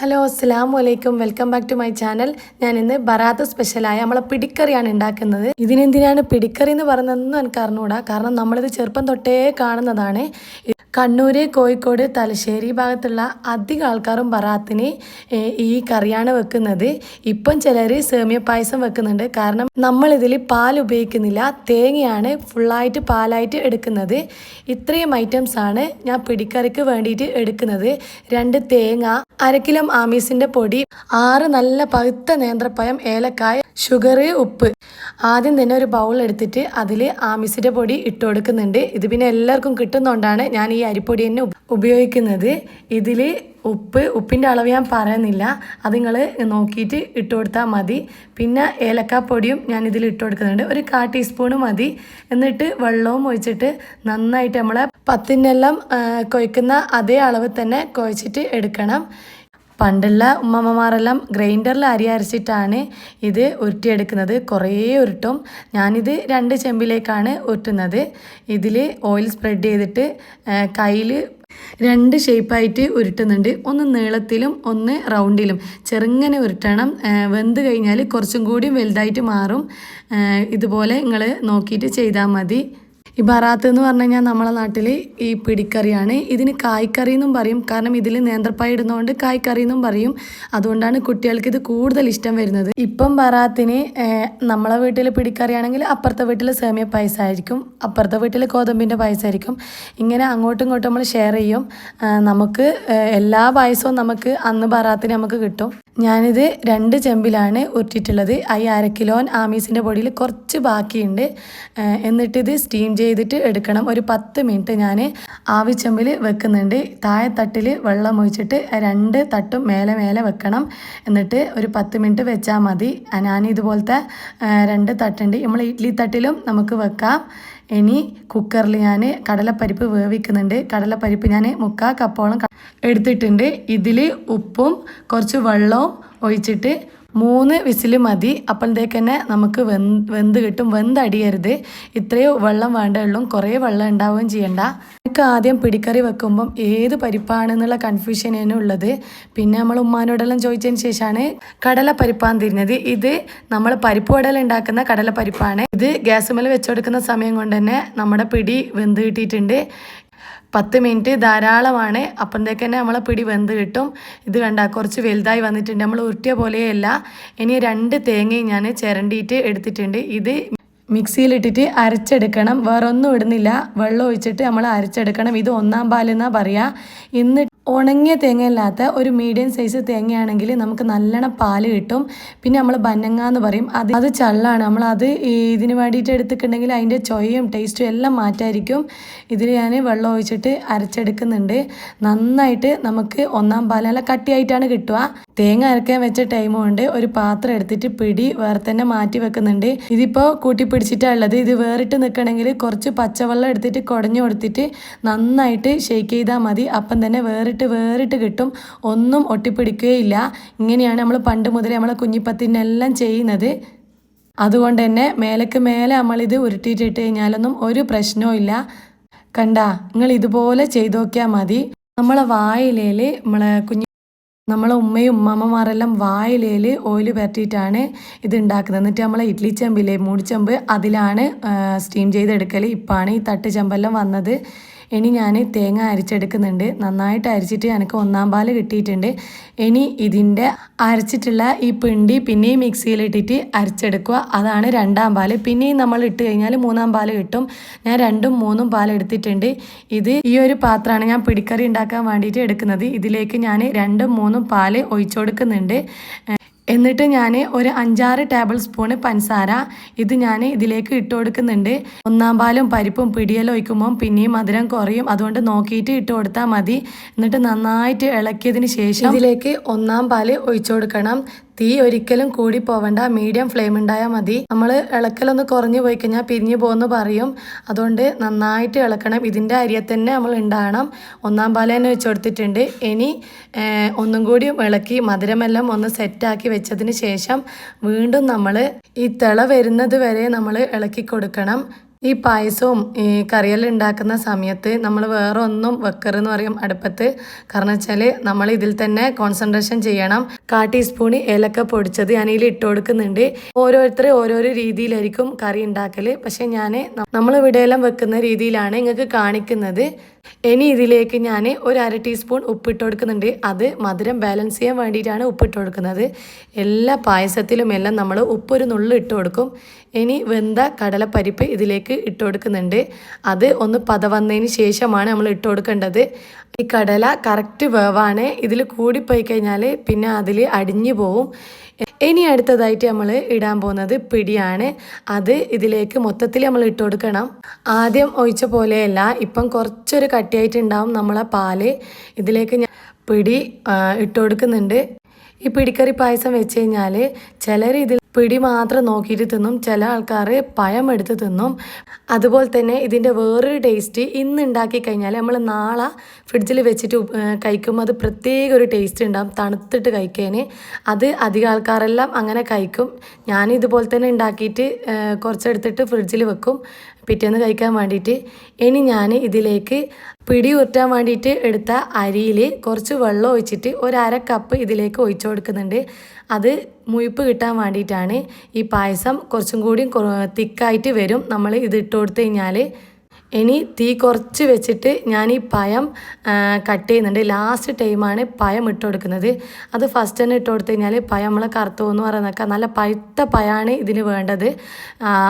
Hello അസ്സലാമു അലൈക്കും welcome back to my channel. ഞാൻ ഇന്ന് ബറാത്ത് സ്പെഷ്യലായ നമ്മളെ പിടിക്കറിയാണ് ഉണ്ടാക്കുന്നത്. ഇതിനെന്തിനാണ് പിടിക്കറി എന്ന് പറയുന്നതെന്നും എനിക്ക് അറിഞ്ഞുകൂടാ. കാരണം നമ്മളിത് ചെറുപ്പം തൊട്ടേ കാണുന്നതാണ്. കണ്ണൂര്, കോഴിക്കോട്, തലശ്ശേരി ഭാഗത്തുള്ള അധികം ആൾക്കാരും ബറാത്തിന് ഈ കറിയാണ് വെക്കുന്നത്. ഇപ്പം ചിലർ സേമിയ പായസം വെക്കുന്നുണ്ട്. കാരണം നമ്മളിതിൽ പാൽ ഉപയോഗിക്കുന്നില്ല, തേങ്ങയാണ് ഫുള്ളായിട്ട് പാലായിട്ട് എടുക്കുന്നത്. ഇത്രയും ഐറ്റംസാണ് ഞാൻ പിടിക്കറിക്ക് വേണ്ടിയിട്ട് എടുക്കുന്നത്. 2 തേങ്ങ, 1/2 കിലോ ആമീസിൻ്റെ പൊടി, 6 നല്ല പഴുത്ത നേന്ത്രപ്പഴം, ഏലക്കായ, ഷുഗർ, ഉപ്പ്. ആദ്യം തന്നെ ഒരു ബൗൾ എടുത്തിട്ട് അതിൽ ആമീസിൻ്റെ പൊടി ഇട്ട് കൊടുക്കുന്നുണ്ട്. ഇത് പിന്നെ എല്ലാവർക്കും കിട്ടുന്നതുകൊണ്ടാണ് ഞാൻ ഈ അരിപ്പൊടി തന്നെ ഉപയോഗിക്കുന്നത്. ഇതിൽ ഉപ്പിൻ്റെ അളവ് ഞാൻ പറയുന്നില്ല, അത് നിങ്ങൾ നോക്കിയിട്ട് ഇട്ട് കൊടുത്താൽ മതി. പിന്നെ ഏലക്കാപ്പൊടിയും ഞാൻ ഇതിൽ ഇട്ട് കൊടുക്കുന്നുണ്ട്, ഒരു 1/4 ടീസ്പൂണ് മതി. എന്നിട്ട് വെള്ളവും ഒഴിച്ചിട്ട് നന്നായിട്ട് നമ്മളെ പത്തിനെല്ലാം കുഴക്കുന്ന അതേ അളവ് തന്നെ കുഴച്ചിട്ട് എടുക്കണം. പണ്ടുള്ള ഉമ്മമ്മമാരെല്ലാം ഗ്രൈൻഡറിൽ അരി അരച്ചിട്ടാണ് ഇത് ഉരുട്ടിയെടുക്കുന്നത്. കുറേ ഉരുട്ടും. ഞാനിത് 2 ചെമ്പിലേക്കാണ് ഉരുട്ടുന്നത്. ഇതിൽ ഓയിൽ സ്പ്രെഡ് ചെയ്തിട്ട് കയ്യിൽ 2 ഷേപ്പായിട്ട് ഉരുട്ടുന്നുണ്ട്. ഒന്ന് നീളത്തിലും ഒന്ന് റൗണ്ടിലും ചെറുങ്ങനെ ഉരുട്ടണം. വെന്ത് കഴിഞ്ഞാൽ കുറച്ചും കൂടി വലുതായിട്ട് മാറും. ഇതുപോലെ നിങ്ങൾ നോക്കിയിട്ട് ചെയ്താൽ മതി. ഈ ബറാത്ത് എന്ന് പറഞ്ഞു കഴിഞ്ഞാൽ നമ്മളെ നാട്ടിൽ ഈ പിടിക്കറിയാണ്. ഇതിന് കായ്ക്കറി എന്നും പറയും. കാരണം ഇതിൽ നേന്ത്രപ്പഴം ഇടുന്നതുകൊണ്ട് കായ്ക്കറി എന്നും പറയും. അതുകൊണ്ടാണ് കുട്ടികൾക്ക് ഇത് കൂടുതൽ ഇഷ്ടം വരുന്നത്. ഇപ്പം ബറാത്തിന് നമ്മളെ വീട്ടിൽ പിടിക്കറിയാണെങ്കിൽ അപ്പുറത്തെ വീട്ടിൽ സേമിയ പായസമായിരിക്കും, അപ്പുറത്തെ വീട്ടിൽ ഗോതമ്പിൻ്റെ പായസമായിരിക്കും. ഇങ്ങനെ അങ്ങോട്ടും ഇങ്ങോട്ടും നമ്മൾ ഷെയർ ചെയ്യും. നമുക്ക് എല്ലാ പായസവും നമുക്ക് അന്ന് ബറാത്തിന് നമുക്ക് കിട്ടും. ഞാനിത് 2 ചെമ്പിലാണ് ഉരുട്ടിയിട്ടുള്ളത്. 1/2 കിലോ ആമീസിൻ്റെ പൊടിയിൽ കുറച്ച് ബാക്കിയുണ്ട്. എന്നിട്ടിത് സ്റ്റീം ചെയ്തിട്ട് എടുക്കണം. ഒരു 10 മിനിറ്റ് ഞാൻ ആവിച്ചെമ്പിൽ വെക്കുന്നുണ്ട്. താഴെത്തട്ടിൽ വെള്ളം ഒഴിച്ചിട്ട് 2 തട്ടും മേലെ വെക്കണം. എന്നിട്ട് ഒരു 10 മിനിറ്റ് വെച്ചാൽ മതി. ഞാൻ ഇതുപോലത്തെ 2 തട്ടുണ്ട്. നമ്മൾ ഇഡ്ഡലി തട്ടിലും നമുക്ക് വെക്കാം. ഇനി കുക്കറിൽ ഞാൻ കടലപ്പരിപ്പ് വേവിക്കുന്നുണ്ട്. കടലപ്പരിപ്പ് ഞാൻ 3/4 കപ്പോളം എടുത്തിട്ടുണ്ട്. ഇതിൽ ഉപ്പും കുറച്ച് വെള്ളവും ഒഴിച്ചിട്ട് 3 വിസിൽ മതി. അപ്പോഴത്തേക്ക് തന്നെ നമുക്ക് വെന്ത് കിട്ടും. വെന്തടിയരുത്, ഇത്രയും വെള്ളം വേണ്ടുള്ളൂ. കുറേ വെള്ളം ഉണ്ടാവുകയും ചെയ്യണ്ട. എനിക്ക് ആദ്യം പിടിക്കറി വെക്കുമ്പം ഏത് പരിപ്പാണെന്നുള്ള കൺഫ്യൂഷനാണ് ഉള്ളത്. പിന്നെ നമ്മൾ ഉമ്മാനോടെല്ലാം ചോദിച്ചതിന് ശേഷമാണ് കടലപ്പരിപ്പാന്ന് തിരിഞ്ഞത്. ഇത് നമ്മൾ പരിപ്പ് വടൽ ഉണ്ടാക്കുന്ന കടലപ്പരിപ്പാണ്. ഇത് ഗ്യാസ് മേൽ വെച്ചുകൊടുക്കുന്ന സമയം കൊണ്ട് തന്നെ നമ്മുടെ പിടി വെന്ത് കിട്ടിയിട്ടുണ്ട്. 10 മിനിറ്റ് ധാരാളമാണ്. അപ്പോഴത്തേക്ക് തന്നെ നമ്മളെ പിടി വെന്ത് കിട്ടും. ഇത് കണ്ട കുറച്ച് വലുതായി വന്നിട്ടുണ്ട്. നമ്മൾ ഉരുട്ടിയ പോലെയല്ല. ഇനി 2 തേങ്ങയും ഞാൻ ചിരണ്ടിയിട്ട് എടുത്തിട്ടുണ്ട്. ഇത് മിക്സിയിലിട്ടിട്ട് അരച്ചെടുക്കണം. വേറൊന്നും ഇടുന്നില്ല, വെള്ളം ഒഴിച്ചിട്ട് നമ്മൾ അരച്ചെടുക്കണം. ഇത് 1-ാം പാലെന്നാണ് പറയുക. ഇന്ന് ഉണങ്ങിയ തേങ്ങയില്ലാത്ത ഒരു മീഡിയം സൈസ് തേങ്ങയാണെങ്കിൽ നമുക്ക് നല്ലോണം പാല് കിട്ടും. പിന്നെ നമ്മൾ ബന്നങ്ങ എന്ന് പറയും, അത് ചള്ളാണ്. നമ്മളത് ഇതിന് വേണ്ടിയിട്ട് എടുത്തിട്ടുണ്ടെങ്കിൽ അതിൻ്റെ ചൊയയും ടേസ്റ്റും എല്ലാം മാറ്റായിരിക്കും. ഇതിൽ ഞാൻ വെള്ളം ഒഴിച്ചിട്ട് അരച്ചെടുക്കുന്നുണ്ട്. നന്നായിട്ട് നമുക്ക് 1-ാം പാൽ നല്ല കട്ടിയായിട്ടാണ് കിട്ടുക. തേങ്ങ അരക്കാൻ വെച്ച ടൈം കൊണ്ട് ഒരു പാത്രം എടുത്തിട്ട് പിടി വേറെ തന്നെ മാറ്റി വെക്കുന്നുണ്ട്. ഇതിപ്പോൾ കൂട്ടി പിടിച്ചിട്ടുള്ളത്. ഇത് വേറിട്ട് നിൽക്കണമെങ്കിൽ കുറച്ച് പച്ചവെള്ളം എടുത്തിട്ട് കുടഞ്ഞു കൊടുത്തിട്ട് നന്നായിട്ട് ഷെയ്ക്ക് ചെയ്താൽ മതി. അപ്പം തന്നെ വേറിട്ട് കിട്ടും. ഒന്നും ഒട്ടിപ്പിടിക്കുകയില്ല. ഇങ്ങനെയാണ് നമ്മൾ പണ്ട് മുതലേ നമ്മളെ കുഞ്ഞിപ്പത്തിനെല്ലാം ചെയ്യുന്നത്. അതുകൊണ്ട് തന്നെ മേലേക്ക് മേലെ നമ്മളിത് ഉരുട്ടിയിട്ടിട്ട് കഴിഞ്ഞാലൊന്നും ഒരു പ്രശ്നവും ഇല്ല. കണ്ട, നിങ്ങൾ ഇതുപോലെ ചെയ്ത് നോക്കിയാൽ മതി. നമ്മളെ വായിലയിൽ നമ്മളെ ഉമ്മയും ഉമ്മമ്മമാരെല്ലാം വായിലയിൽ ഓയിൽ പരട്ടിയിട്ടാണ് ഇത് ഉണ്ടാക്കുന്നത്. എന്നിട്ട് നമ്മളെ ഇഡ്ഡലി ചെമ്പില്ലേ, മൂടിച്ചെമ്പ്, അതിലാണ് സ്റ്റീം ചെയ്തെടുക്കൽ. ഇപ്പാണ് ഈ തട്ട് ചെമ്പെല്ലാം വന്നത്. ഇനി ഞാൻ തേങ്ങ അരച്ചെടുക്കുന്നുണ്ട്. നന്നായിട്ട് അരച്ചിട്ട് എനിക്ക് 1-ാം പാല് കിട്ടിയിട്ടുണ്ട്. ഇനി ഇതിൻ്റെ അരച്ചിട്ടുള്ള ഈ പിണ്ടി പിന്നെയും മിക്സിയിലിട്ടിട്ട് അരച്ചെടുക്കുക. അതാണ് 2-ാം പാല്. പിന്നെയും നമ്മൾ ഇട്ട് കഴിഞ്ഞാൽ 3-ാം പാല് കിട്ടും. ഞാൻ 2ഉം 3ഉം പാൽ എടുത്തിട്ടുണ്ട്. ഇത് ഈ ഒരു പാത്രമാണ് ഞാൻ പിടിക്കറി ഉണ്ടാക്കാൻ വേണ്ടിയിട്ട് എടുക്കുന്നത്. ഇതിലേക്ക് ഞാൻ 2ഉം 3ഉം പാല് ഒഴിച്ചു കൊടുക്കുന്നുണ്ട്. എന്നിട്ട് ഞാൻ ഒരു 5-6 ടേബിൾ സ്പൂണ് പഞ്ചസാര ഇത് ഞാൻ ഇതിലേക്ക് ഇട്ട് കൊടുക്കുന്നുണ്ട്. 1-ാം പാലും പരിപ്പും പിടിയെല്ലാം ഒഴിക്കുമ്പോൾ പിന്നെയും മധുരം കുറയും. അതുകൊണ്ട് നോക്കിയിട്ട് ഇട്ട് കൊടുത്താൽ മതി. എന്നിട്ട് നന്നായിട്ട് ഇളക്കിയതിന് ശേഷം ഇതിലേക്ക് 1-ാം പാല് ഒഴിച്ചു കൊടുക്കണം. തീ ഒരിക്കലും കൂടി പോവണ്ട, മീഡിയം ഫ്ലെയിം ഉണ്ടായാൽ മതി. നമ്മൾ ഇളക്കലൊന്ന് കുറഞ്ഞു പോയി കഴിഞ്ഞാൽ പിരിഞ്ഞു പോകുമെന്ന് പറയും. അതുകൊണ്ട് നന്നായിട്ട് ഇളക്കണം. ഇതിൻ്റെ അരിയെ തന്നെ നമ്മൾ ഉണ്ടാകണം. 1-ാം പാല് തന്നെ വെച്ച് കൊടുത്തിട്ടുണ്ട്. ഇനി ഒന്നും കൂടി ഇളക്കി മധുരമെല്ലാം ഒന്ന് സെറ്റാക്കി വെച്ചതിന് ശേഷം വീണ്ടും നമ്മൾ ഈ തിള വരുന്നത് വരെ നമ്മൾ ഇളക്കി കൊടുക്കണം. ഈ പായസവും ഈ കറിയെല്ലാം ഉണ്ടാക്കുന്ന സമയത്ത് നമ്മൾ വേറെ ഒന്നും വെക്കറെന്ന് പറയും അടുപ്പത്ത്. കാരണം വെച്ചാൽ നമ്മൾ ഇതിൽ തന്നെ കോൺസെൻട്രേഷൻ ചെയ്യണം. 1/4 ടീസ്പൂൺ ഏലക്ക പൊടിച്ചത് ഞാൻ ഇതിൽ ഇട്ട് കൊടുക്കുന്നുണ്ട്. ഓരോരുത്തർ ഓരോരോ രീതിയിലായിരിക്കും കറി ഉണ്ടാക്കൽ. പക്ഷേ ഞാൻ നമ്മൾ ഇവിടെയെല്ലാം വെക്കുന്ന രീതിയിലാണ് നിങ്ങൾക്ക് കാണിക്കുന്നത്. ഇനി ഇതിലേക്ക് ഞാൻ ഒരു 1/2 ടീസ്പൂൺ ഉപ്പിട്ട് കൊടുക്കുന്നുണ്ട്. അത് മധുരം ബാലൻസ് ചെയ്യാൻ വേണ്ടിയിട്ടാണ് ഉപ്പിട്ട് കൊടുക്കുന്നത്. എല്ലാ പായസത്തിലും എല്ലാം നമ്മൾ ഉപ്പൊരു നുള്ളു ഇട്ട് കൊടുക്കും. ഇനി വെന്ത കടലപ്പരിപ്പ് ഇതിലേക്ക് ഇട്ട് കൊടുക്കുന്നുണ്ട്. അത് ഒന്ന് പതവന്നതിന് ശേഷമാണ് നമ്മൾ ഇട്ട് കൊടുക്കേണ്ടത്. ഈ കടല കറക്റ്റ് വേവാണ്. ഇതിൽ കൂടിപ്പോയി കഴിഞ്ഞാൽ പിന്നെ അതിൽ അടിഞ്ഞു പോവും. ഇനി അടുത്തതായിട്ട് നമ്മൾ ഇടാൻ പോകുന്നത് പിടിയാണ്. അത് ഇതിലേക്ക് മൊത്തത്തിൽ നമ്മൾ ഇട്ട് കൊടുക്കണം. ആദ്യം ഒഴിച്ച പോലെയല്ല, ഇപ്പം കുറച്ചൊരു കട്ടിയായിട്ടുണ്ടാവും നമ്മളെ പാല്. ഇതിലേക്ക് ഞാൻ പിടി ഇട്ട് കൊടുക്കുന്നുണ്ട്. ഈ പിടിക്കറി പായസം വെച്ച് കഴിഞ്ഞാൽ ചിലർ ഇതിൽ പിടി മാത്രം നോക്കിയിട്ട് തിന്നും, ചില ആൾക്കാർ പഴം എടുത്ത് തിന്നും. അതുപോലെ തന്നെ ഇതിൻ്റെ വേറൊരു ടേസ്റ്റ് ഇന്ന് ഉണ്ടാക്കി കഴിഞ്ഞാൽ നമ്മൾ നാളെ ഫ്രിഡ്ജിൽ വെച്ചിട്ട് കഴിക്കുമ്പോൾ അത് പ്രത്യേക ഒരു ടേസ്റ്റ് ഉണ്ടാകും തണുത്തിട്ട് കഴിക്കാൻ. അത് അധികം ആൾക്കാരെല്ലാം അങ്ങനെ കഴിക്കും. ഞാൻ ഇതുപോലെ തന്നെ ഉണ്ടാക്കിയിട്ട് കുറച്ചെടുത്തിട്ട് ഫ്രിഡ്ജിൽ വെക്കും പിറ്റേന്ന് കഴിക്കാൻ വേണ്ടിയിട്ട്. ഇനി ഞാൻ ഇതിലേക്ക് പിടി ഉരുട്ടാൻ വേണ്ടിയിട്ട് എടുത്ത അരിയിൽ കുറച്ച് വെള്ളം ഒഴിച്ചിട്ട് 1/2 കപ്പ് ഇതിലേക്ക് ഒഴിച്ചു കൊടുക്കുന്നുണ്ട്. അത് മുഴുപ്പ് കിട്ടാൻ വേണ്ടിയിട്ടാണ്. ഈ പായസം കുറച്ചും കൂടി തിക്കായിട്ട് വരും നമ്മൾ ഇത് ഇട്ട് കൊടുത്തു കഴിഞ്ഞാൽ. ഇനി തീ കുറച്ച് വെച്ചിട്ട് ഞാൻ ഈ പഴം കട്ട് ചെയ്യുന്നുണ്ട്. ലാസ്റ്റ് ടൈമാണ് പഴം ഇട്ട് കൊടുക്കുന്നത്. അത് ഫസ്റ്റ് തന്നെ ഇട്ട് കൊടുത്തു കഴിഞ്ഞാൽ പഴം നമ്മളെ കറുത്തു എന്ന് പറയുന്നതൊക്കെ നല്ല പഴുത്ത പഴമാണ് ഇതിന് വേണ്ടത്.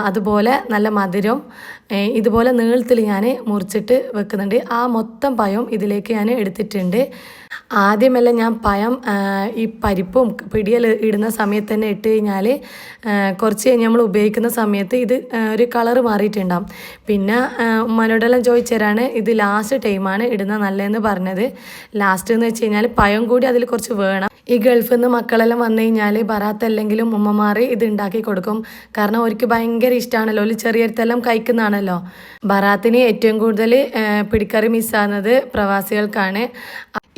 അതുപോലെ നല്ല മധുരം ഇതുപോലെ നീളത്തിൽ ഞാൻ മുറിച്ചിട്ട് വെക്കുന്നുണ്ട്. ആ മൊത്തം പഴം ഇതിലേക്ക് ഞാൻ എടുത്തിട്ടുണ്ട്. ആദ്യമെല്ലാം ഞാൻ പഴം ഈ പരിപ്പും പിടിയെല്ലാം ഇടുന്ന സമയത്ത് തന്നെ ഇട്ട് കഴിഞ്ഞാൽ കുറച്ച് കഴിഞ്ഞ് നമ്മൾ ഉപയോഗിക്കുന്ന സമയത്ത് ഇത് ഒരു കളറ് മാറിയിട്ടുണ്ടാകും. പിന്നെ ഉമ്മനോടെല്ലാം ചോദിച്ചേരാണ് ഇത് ലാസ്റ്റ് ടൈമാണ് ഇടുന്നത് നല്ലതെന്ന് പറഞ്ഞത്. ലാസ്റ്റ് എന്ന് വെച്ച് കഴിഞ്ഞാൽ പഴം കൂടി അതിൽ കുറച്ച് വേണം. ഈ ഗൾഫിൽ നിന്ന് മക്കളെല്ലാം വന്നു കഴിഞ്ഞാൽ ബറാത്തല്ലെങ്കിലും ഉമ്മമാർ ഇത് ഉണ്ടാക്കി കൊടുക്കും. കാരണം അവർക്ക് ഭയങ്കര ഇഷ്ടമാണല്ലോ, ഒരു ചെറിയടുത്തെല്ലാം കഴിക്കുന്നതാണല്ലോ. ബറാത്തിന് ഏറ്റവും കൂടുതൽ പിടിക്കറി മിസ്സാകുന്നത് പ്രവാസികൾക്കാണ്.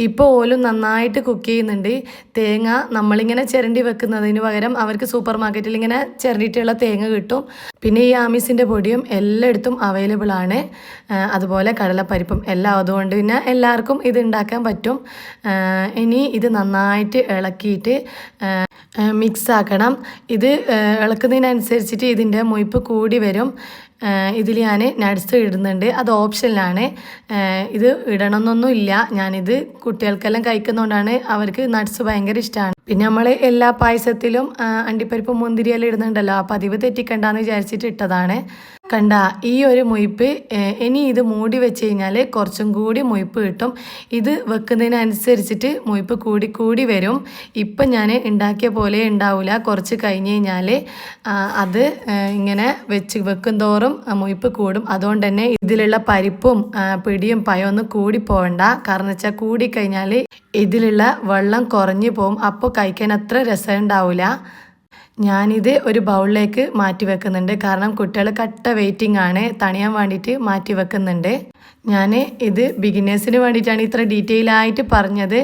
ഇപ്പോൾ ഓലും നന്നായിട്ട് കുക്ക് ചെയ്യുന്നുണ്ട്. തേങ്ങ നമ്മളിങ്ങനെ ചിരണ്ടി വെക്കുന്നതിന് പകരം അവർക്ക് സൂപ്പർ മാർക്കറ്റിൽ ഇങ്ങനെ ചിരണ്ടിയിട്ടുള്ള തേങ്ങ കിട്ടും. പിന്നെ ഈ ആമീസിൻ്റെ പൊടിയും എല്ലായിടത്തും അവൈലബിൾ ആണ്. അതുപോലെ കടലപ്പരിപ്പും എല്ലാം. അതുകൊണ്ട് പിന്നെ എല്ലാവർക്കും ഇത് ഉണ്ടാക്കാൻ പറ്റും. ഇനി ഇത് നന്നായിട്ട് ഇളക്കിയിട്ട് മിക്സ് ആക്കണം. ഇത് ഇളക്കുന്നതിനനുസരിച്ചിട്ട് ഇതിൻ്റെ മുയിപ്പ് കൂടി വരും. ഇതിൽ ഞാൻ നട്ട്സ് ഇടുന്നുണ്ട്. അത് ഓപ്ഷനിലാണ്. ഇത് ഇടണമെന്നൊന്നും ഇല്ല. ഞാനിത് കുട്ടികൾക്കെല്ലാം കഴിക്കുന്നതുകൊണ്ടാണ്. അവർക്ക് നട്ട്സ് ഭയങ്കര ഇഷ്ടമാണ്. പിന്നെ നമ്മൾ എല്ലാ പായസത്തിലും അണ്ടിപ്പരിപ്പ് മുന്തിരിയെല്ലാം ഇടുന്നുണ്ടല്ലോ. ആ പതിവ് തെറ്റിക്കണ്ടെന്ന് വിചാരിച്ചിട്ട് ഇട്ടതാണ്. കണ്ട ഈ ഒരു മുയിപ്പ്. ഇനി ഇത് മൂടി വെച്ച് കഴിഞ്ഞാൽ കുറച്ചും കൂടി മുയിപ്പ് കിട്ടും. ഇത് വെക്കുന്നതിനനുസരിച്ചിട്ട് മുയിപ്പ് കൂടി കൂടി വരും. ഇപ്പം ഞാൻ ഉണ്ടാക്കിയ പോലെ ഉണ്ടാവില്ല. കുറച്ച് കഴിഞ്ഞ് കഴിഞ്ഞാൽ അത് ഇങ്ങനെ വെക്കും തോറും മുയിപ്പ് കൂടും. അതുകൊണ്ട് തന്നെ ഇതിലുള്ള പരിപ്പും പിടിയും പഴമൊന്നും കൂടി പോകണ്ട. കാരണം വെച്ചാൽ കൂടിക്കഴിഞ്ഞാൽ ഇതിലുള്ള വെള്ളം കുറഞ്ഞു പോകും. അപ്പോൾ കഴിക്കാൻ അത്ര രസം ഉണ്ടാവില്ല. ഞാനിത് ഒരു ബൗളിലേക്ക് മാറ്റി വെക്കുന്നുണ്ട്. കാരണം കുട്ടികൾ കട്ട വെയിറ്റിംഗ് ആണ്. തണിയാൻ വേണ്ടിയിട്ട് മാറ്റി വെക്കുന്നുണ്ട്. ഞാൻ ഇത് ബിഗിനേഴ്സിന് വേണ്ടിയിട്ടാണ് ഇത്ര ഡീറ്റെയിൽ ആയിട്ട് പറഞ്ഞത്.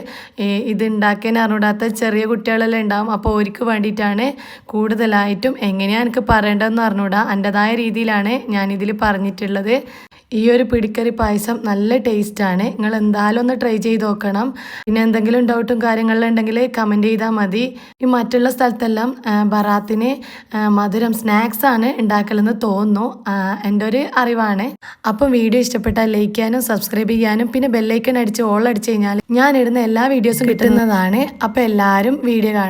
ഇത് ഉണ്ടാക്കാൻ അറിഞ്ഞൂടാത്ത ചെറിയ കുട്ടികളെല്ലാം ഉണ്ടാവും. അപ്പോൾ അവർക്ക് വേണ്ടിയിട്ടാണ് കൂടുതലായിട്ടും. എങ്ങനെയാണ് എനിക്ക് പറയേണ്ടതെന്ന് അറിഞ്ഞൂടാ. എൻ്റെതായ രീതിയിലാണ് ഞാനിതിൽ പറഞ്ഞിട്ടുള്ളത്. ഈ ഒരു പിടിക്കറി പായസം നല്ല ടേസ്റ്റാണ്. നിങ്ങൾ എന്തായാലും ഒന്ന് ട്രൈ ചെയ്ത് നോക്കണം. പിന്നെ എന്തെങ്കിലും ഡൗട്ടും കാര്യങ്ങളിലുണ്ടെങ്കിൽ കമൻറ്റ് ചെയ്താൽ മതി. ഈ മറ്റുള്ള സ്ഥലത്തെല്ലാം ബറാത്തിന് മധുരം സ്നാക്സാണ് ഉണ്ടാക്കലെന്ന് തോന്നുന്നു. എൻ്റെ ഒരു അറിവാണ്. അപ്പം വീഡിയോ ഇഷ്ടപ്പെട്ടാൽ ലൈക്ക് ചെയ്യാനും സബ്സ്ക്രൈബ് ചെയ്യാനും പിന്നെ ബെല്ലൈക്കൺ അടിച്ച് ഓൾ അടിച്ച് കഴിഞ്ഞാൽ ഞാൻ ഇടുന്ന എല്ലാ വീഡിയോസും കിട്ടുന്നതാണ്. അപ്പോൾ എല്ലാവരും വീഡിയോ കാണും.